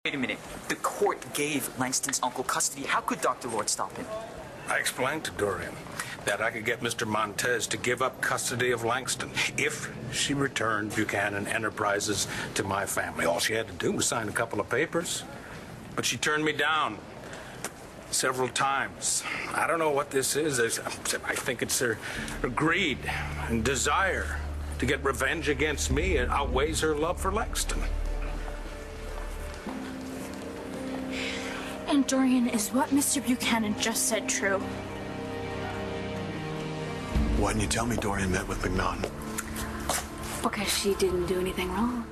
Wait a minute. The court gave Langston's uncle custody. How could Dr. Lord stop him? I explained to Dorian that I could get Mr. Montez to give up custody of Langston if she returned Buchanan Enterprises to my family. All she had to do was sign a couple of papers. But she turned me down several times. I don't know what this is. I think it's her greed and desire to get revenge against me. It outweighs her love for Langston. And Dorian, is what Mr. Buchanan just said true? Why didn't you tell me Dorian met with McNaughton? Because she didn't do anything wrong.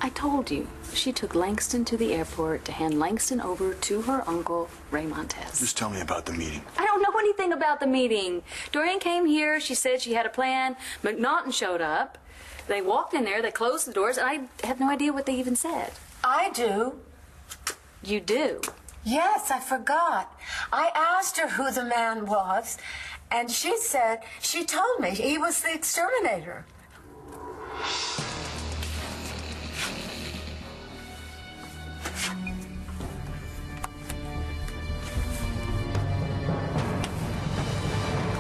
I told you, she took Langston to the airport to hand Langston over to her uncle, Ray Montez. Just tell me about the meeting. I don't know anything about the meeting. Dorian came here, she said she had a plan. McNaughton showed up. They walked in there, they closed the doors, and I have no idea what they even said. I do. You do? Yes, I forgot. I asked her who the man was, and she said, she told me he was the exterminator.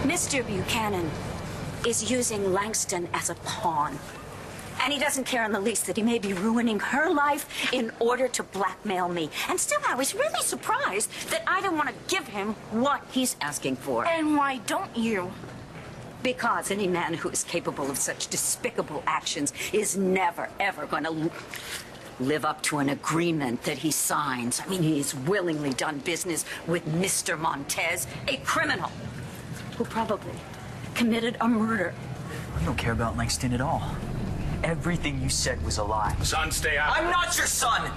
Mr. Buchanan is using Langston as a pawn. And he doesn't care in the least that he may be ruining her life in order to blackmail me. And still, I was really surprised that I didn't want to give him what he's asking for. And why don't you? Because any man who is capable of such despicable actions is never, ever going to live up to an agreement that he signs. I mean, he's willingly done business with Mr. Montez, a criminal who probably committed a murder. You don't care about Langston at all. Everything you said was a lie. Son, stay out. I'm not your son!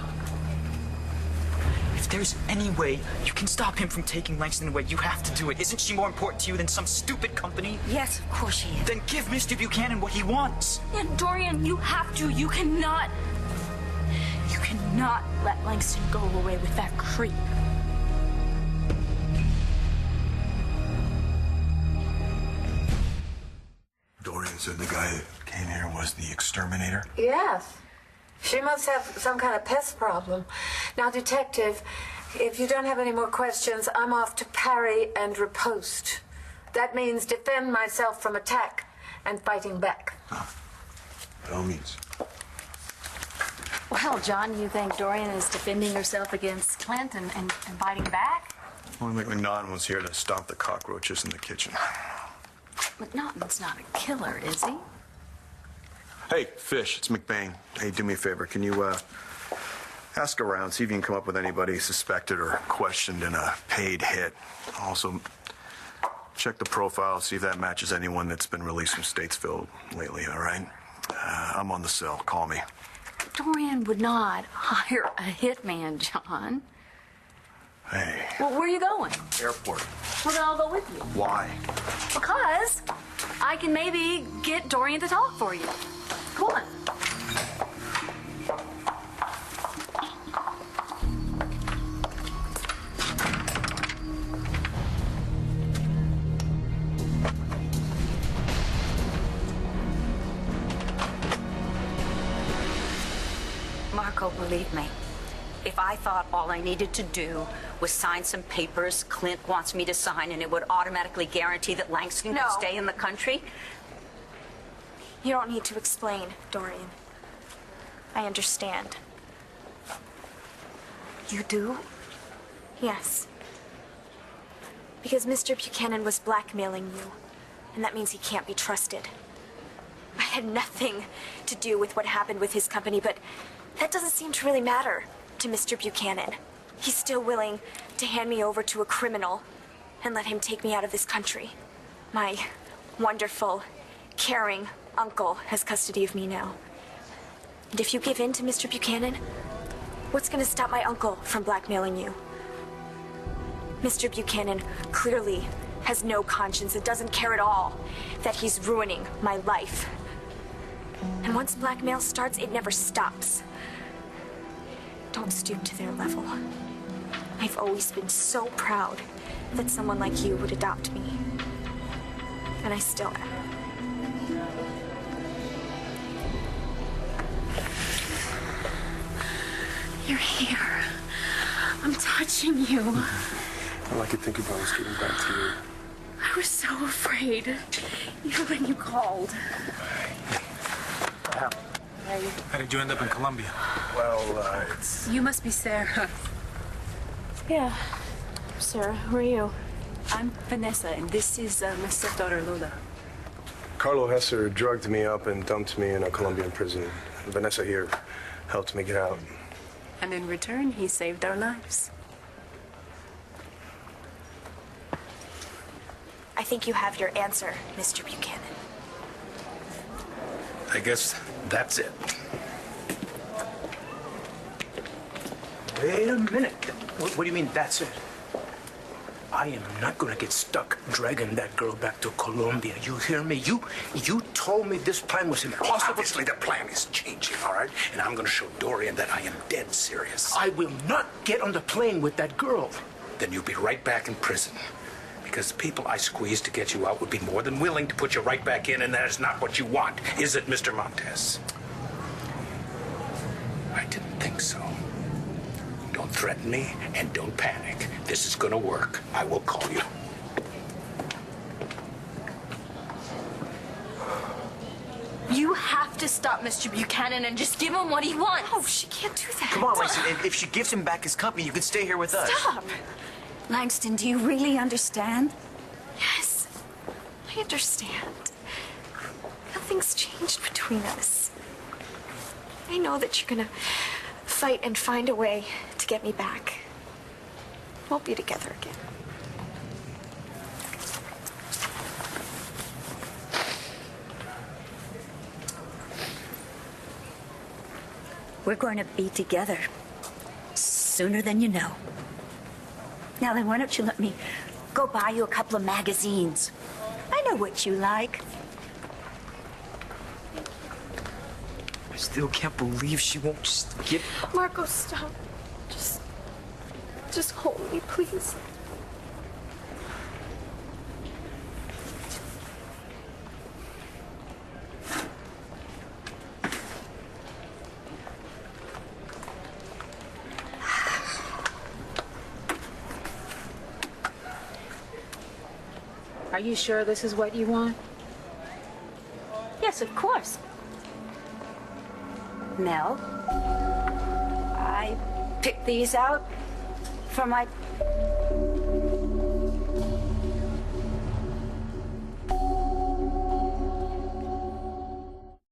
If there's any way you can stop him from taking Langston away, you have to do it. Isn't she more important to you than some stupid company? Yes, of course she is. Then give Mr. Buchanan what he wants. Yeah, Dorian, you have to. You cannot let Langston go away with that creep. Dorian said the guy that came here was the exterminator? Yes. She must have some kind of pest problem. Now, Detective, if you don't have any more questions, I'm off to parry and riposte. That means defend myself from attack and fighting back. By all means. Well, John, you think Dorian is defending herself against Clint and fighting back? Only McNaughton was here to stop the cockroaches in the kitchen. McNaughton's not a killer, is he? Hey, Fish, it's McBain. Hey, do me a favor. Can you, ask around, see if you can come up with anybody suspected or questioned in a paid hit. Also, check the profile, see if that matches anyone that's been released from Statesville lately, all right? I'm on the cell. Call me. Dorian would not hire a hitman, John. Hey. Well, where are you going? Airport. Well, then I'll go with you. Why? Because I can maybe get Dorian to talk for you. Come on. Marco, believe me, if I thought all I needed to do was sign some papers Clint wants me to sign and it would automatically guarantee that Langston could stay in the country. You don't need to explain, Dorian. I understand. You do? Yes. Because Mr. Buchanan was blackmailing you, and that means he can't be trusted. I had nothing to do with what happened with his company, but that doesn't seem to really matter to Mr. Buchanan. He's still willing to hand me over to a criminal and let him take me out of this country. My wonderful, caring uncle has custody of me now. And if you give in to Mr. Buchanan, what's going to stop my uncle from blackmailing you? Mr. Buchanan clearly has no conscience and doesn't care at all that he's ruining my life. And once blackmail starts, it never stops. Don't stoop to their level. I've always been so proud that someone like you would adopt me. And I still am. You're here. I'm touching you. All I could think about was getting back to you. I was so afraid, even when you called. How did you end up in Colombia? Well, it's... You must be Sarah. Yeah. Sarah, who are you? I'm Vanessa, and this is my stepdaughter, Lola. Carlo Hesser drugged me up and dumped me in a Colombian prison. Vanessa here helped me get out. And in return, he saved our lives. I think you have your answer, Mr. Buchanan. I guess that's it. Wait a minute. What do you mean, that's it? I am not gonna get stuck dragging that girl back to Colombia. You hear me? You told me this plan was impossible. Obviously, the plan is changing, all right? And I'm gonna show Dorian that I am dead serious. I will not get on the plane with that girl. Then you'll be right back in prison. Because the people I squeezed to get you out would be more than willing to put you right back in, and that is not what you want, is it, Mr. Montez? I didn't think so. Don't threaten me, and don't panic. This is gonna work. I will call you. You have to stop Mr. Buchanan and just give him what he wants. Oh, she can't do that. Come on, Langston. If she gives him back his company, you can stay here with us. Stop! Langston, do you really understand? Yes, I understand. Nothing's changed between us. I know that you're gonna fight and find a way to get me back. We'll be together again. We're going to be together sooner than you know. Now then, why don't you let me go buy you a couple of magazines? I know what you like. I still can't believe she won't just give... Marco, stop. Just hold me, please. Are you sure this is what you want? Yes, of course. Mel, I picked these out for my